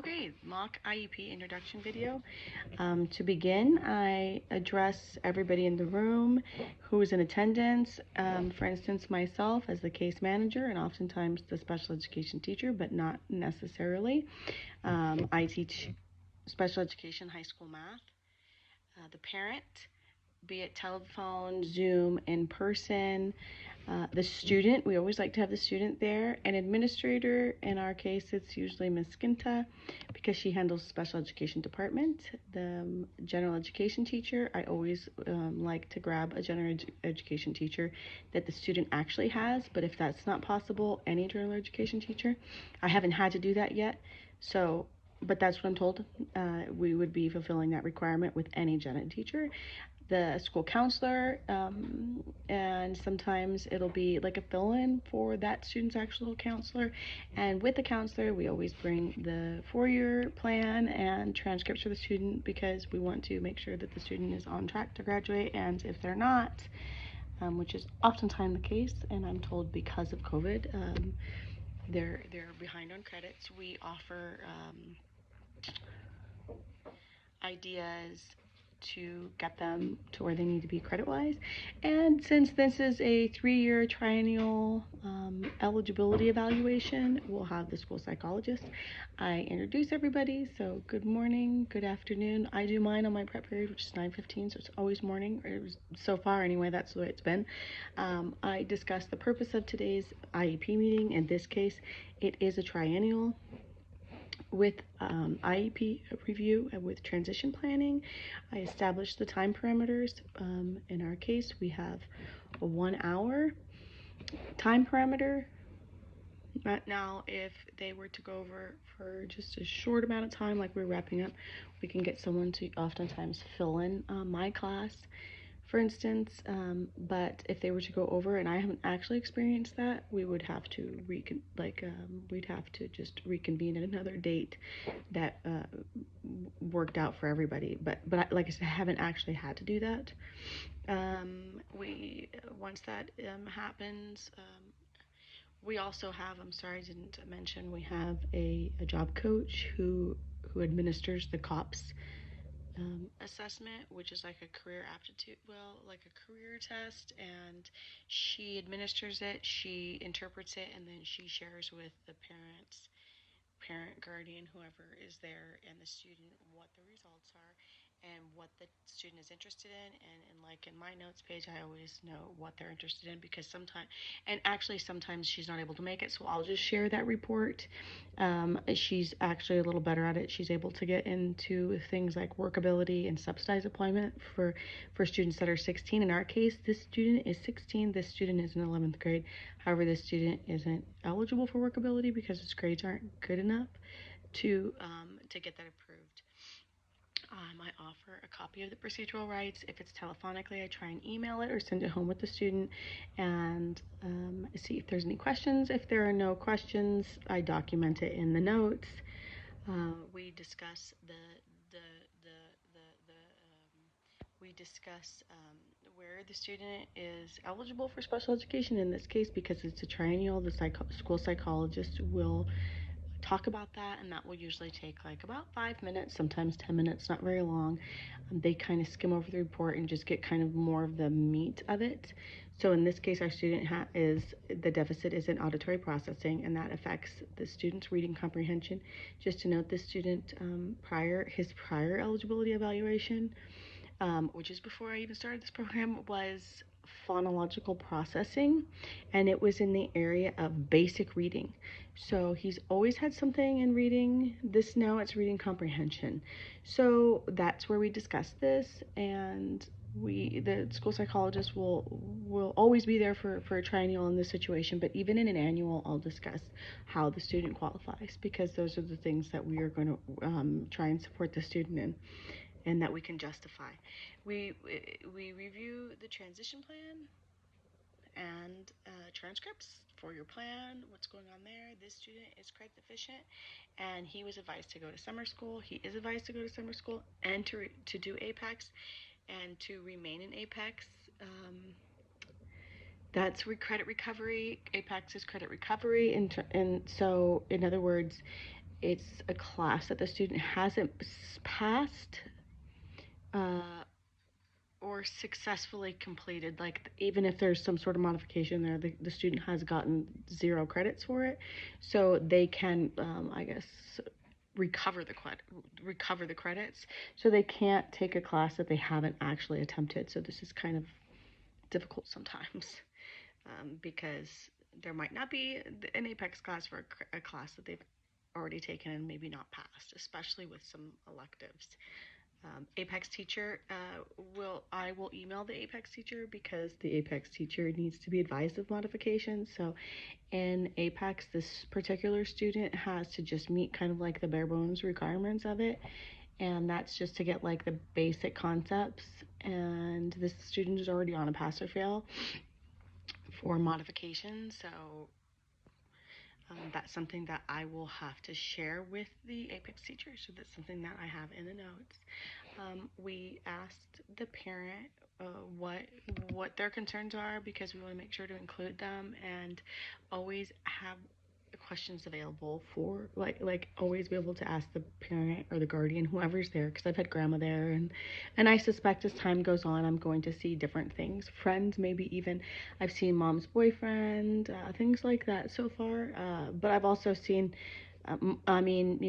Okay, mock IEP introduction video. To begin, I address everybody in the room who is in attendance. For instance, myself as the case manager and oftentimes the special education teacher, but not necessarily. I teach special education high school math. The parent, be it telephone, Zoom, in person. The student, we always like to have the student there. An administrator, in our case, it's usually Ms. Skinta because she handles special education department. The general education teacher, I always like to grab a general education teacher that the student actually has, but if that's not possible, any general education teacher. I haven't had to do that yet, so but that's what I'm told. We would be fulfilling that requirement with any gen ed teacher. The school counselor, and sometimes it'll be like a fill-in for that student's actual counselor. And with the counselor, we always bring the 4-year plan and transcripts for the student because we want to make sure that the student is on track to graduate. And if they're not, which is oftentimes the case, and I'm told because of COVID, they're behind on credits, we offer ideas to get them to where they need to be credit-wise. And since this is a 3-year triennial eligibility evaluation, we'll have the school psychologist. I introduce everybody, so good morning, good afternoon. I do mine on my prep period, which is 9:15, so it's always morning, or so far anyway, that's the way it's been. I discuss the purpose of today's IEP meeting. In this case, it is a triennial with IEP review and with transition planning. I established the time parameters. In our case, we have a 1 hour time parameter. Now, if they were to go over for just a short amount of time, like we're wrapping up, we can get someone to oftentimes fill in my class, for instance. But if they were to go over, and I haven't actually experienced that, we would have to we'd have to just reconvene at another date that worked out for everybody. But like I said, I haven't actually had to do that. We once that happens. We also have, I'm sorry I didn't mention, we have a job coach who administers the COPS assessment, which is like a career aptitude, like a career test, and she administers it, she interprets it, and then she shares with the parent, guardian, whoever is there, and the student what the results are and what the student is interested in. And like in my notes page, I always know what they're interested in because sometimes she's not able to make it, so I'll just share that report. She's actually a little better at it. She's able to get into things like workability and subsidized employment for students that are 16. In our case, this student is 16. This student is in 11th grade. However, this student isn't eligible for workability because his grades aren't good enough to get that approved. I offer a copy of the procedural rights. If it's telephonically, I try and email it or send it home with the student and see if there's any questions. If there are no questions, I document it in the notes. We discuss we discuss where the student is eligible for special education. In this case, because it's a triennial, the school psychologist will talk about that, and that will usually take like about 5 minutes, sometimes 10 minutes, not very long. They kind of skim over the report and just get kind of more of the meat of it. So in this case, our student the deficit is in auditory processing, and that affects the student's reading comprehension. Just to note, this student his prior eligibility evaluation, which is before I even started this program, was phonological processing, and it was in the area of basic reading. So he's always had something in reading. Now it's reading comprehension. So that's where we discuss this, and the school psychologist will always be there for a triennial in this situation, but even in an annual, I'll discuss how the student qualifies, because those are the things that we are going to try and support the student in, and that we can justify. We review the transition plan and transcripts for your plan, what's going on there. This student is credit deficient, and he was advised to go to summer school. He is advised to go to summer school and to do APEX and to remain in APEX. That's credit recovery. APEX is credit recovery, and so in other words, it's a class that the student hasn't passed uh, or successfully completed. Like even if there's some sort of modification there, the student has gotten 0 credits for it, so they can, I guess, recover the recover the credits. So they can't take a class that they haven't actually attempted. So this is kind of difficult sometimes because there might not be an Apex class for a class that they've already taken and maybe not passed, especially with some electives. Apex teacher I will email the Apex teacher because the Apex teacher needs to be advised of modifications. So in Apex, this particular student has to just meet kind of like the bare bones requirements of it, and that's just to get like the basic concepts. And this student is already on a pass or fail for modification, so that's something that I will have to share with the Apex teacher. So that's something that I have in the notes. We asked the parent uh, what what their concerns are because we want to make sure to include them and always have questions available for like always be able to ask the parent or the guardian, whoever's there, because I've had grandma there, and I suspect as time goes on I'm going to see different things, friends, maybe even I've seen mom's boyfriend, things like that so far, but I've also seen I mean,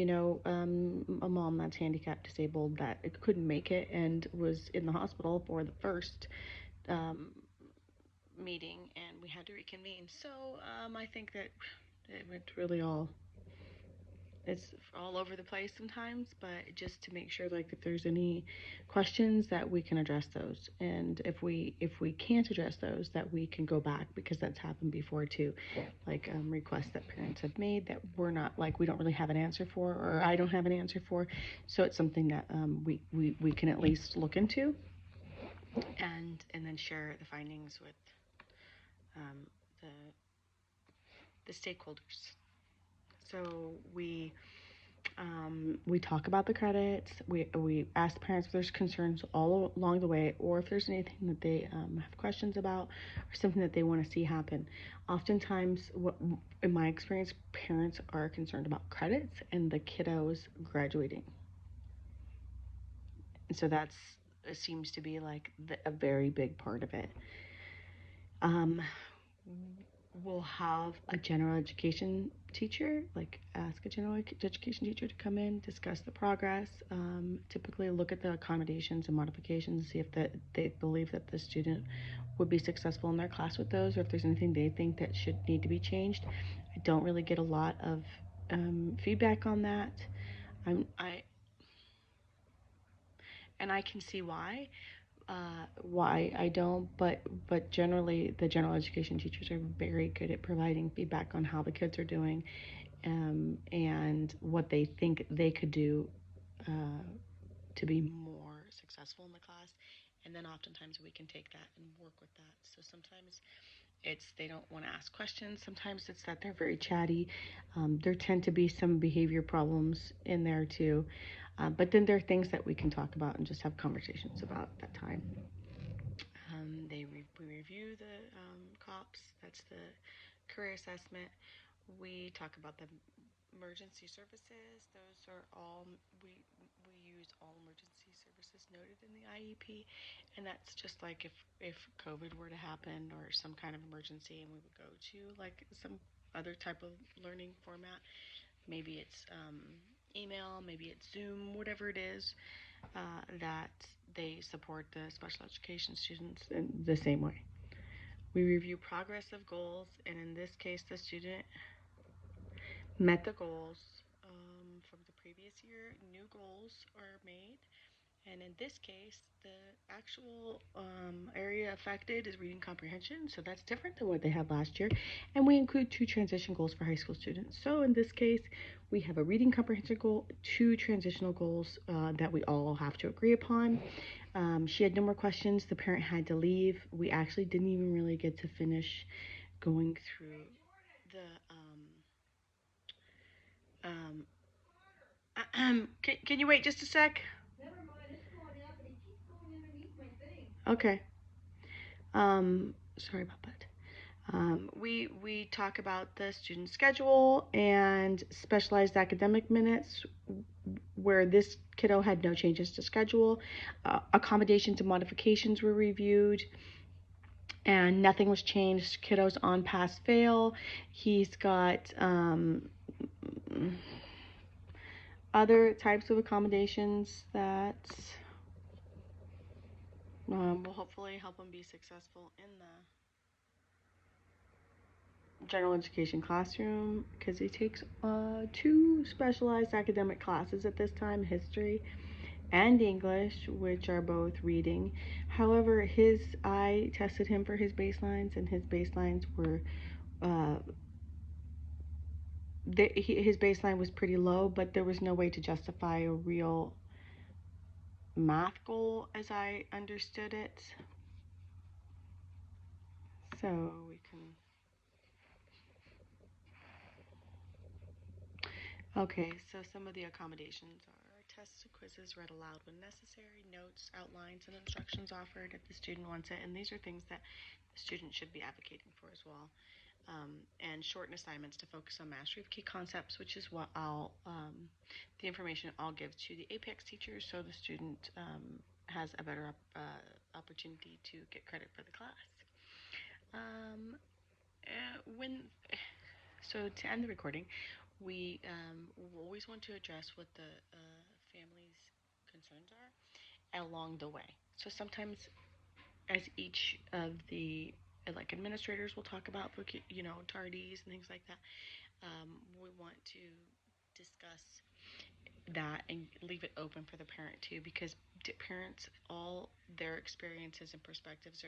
a mom that's handicapped, disabled, that couldn't make it and was in the hospital for the first um, meeting, and we had to reconvene. So I think that it went really all. It's all over the place sometimes, but just to make sure, like, if there's any questions, that we can address those, and if we can't address those, that we can go back, because that's happened before too, like requests that parents have made that we're not, like, we don't really have an answer for, or I don't have an answer for, so it's something that we can at least look into, and then share the findings with um, the the stakeholders. So we talk about the credits. We ask the parents if there's concerns all along the way, or if there's anything that they have questions about, or something that they want to see happen. Oftentimes, in my experience, parents are concerned about credits and the kiddos graduating, and so that's it seems to be like a very big part of it. Um, we'll have a general education teacher, like ask a general education teacher to come in, discuss the progress, typically look at the accommodations and modifications, see if they believe that the student would be successful in their class with those, or if there's anything they think that should need to be changed. I don't really get a lot of feedback on that. I and I can see why I don't, but generally the general education teachers are very good at providing feedback on how the kids are doing, and what they think they could do uh, to be more successful in the class. And then oftentimes we can take that and work with that. So sometimes it's they don't want to ask questions. Sometimes it's that they're very chatty. There tend to be some behavior problems in there too. But then there are things that we can talk about and just have conversations about at that time. We review the COPS. That's the career assessment. We talk about the emergency services. Those are all we use all emergency services noted in the IEP, and that's just like if COVID were to happen or some kind of emergency, and we would go to like some other type of learning format. Maybe it's email, maybe it's Zoom, whatever it is, that they support the special education students in the same way. We review progress of goals, and in this case, the student met the goals from the previous year. New goals are made, and in this case, the actual area affected is reading comprehension, so that's different than what they had last year. And we include 2 transition goals for high school students. So in this case, we have a reading comprehension goal, 2 transitional goals that we all have to agree upon. She had no more questions. The parent had to leave. We actually didn't even really get to finish going through the can you wait just a sec? Okay. Sorry about that. We talk about the student schedule and specialized academic minutes, where this kiddo had no changes to schedule. Accommodations and modifications were reviewed, and nothing was changed. Kiddo's on pass fail. He's got other types of accommodations that will hopefully help him be successful in the general education classroom, because he takes two specialized academic classes at this time, history and English, which are both reading. However, I tested him for his baselines, and his baselines were uh, his baseline was pretty low, but there was no way to justify a real math goal as I understood it. So we can. Okay, so some of the accommodations are tests and quizzes read aloud when necessary, notes, outlines, and instructions offered if the student wants it, and these are things that the student should be advocating for as well. And shorten assignments to focus on mastery of key concepts, which is what the information I'll give to the Apex teachers, so the student has a better opportunity to get credit for the class. Um, when So to end the recording, we always want to address what the family's concerns are along the way. So sometimes, as each of the like administrators will talk about, tardies and things like that, we want to discuss that and leave it open for the parent too, because parents, all their experiences and perspectives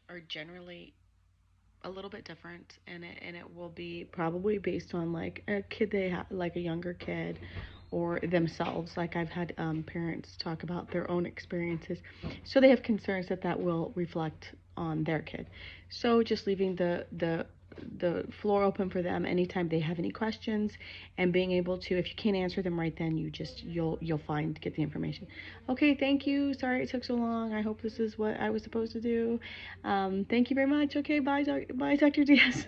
are generally a little bit different, and it will be probably based on like a kid they have, like a younger kid, or themselves. Like I've had parents talk about their own experiences, so they have concerns that will reflect on their kid. So just leaving the floor open for them anytime they have any questions, and being able to, if you can't answer them right then, you'll get the information. Okay, thank you. Sorry it took so long. I hope this is what I was supposed to do. Thank you very much. Okay, bye, Dr. Diaz.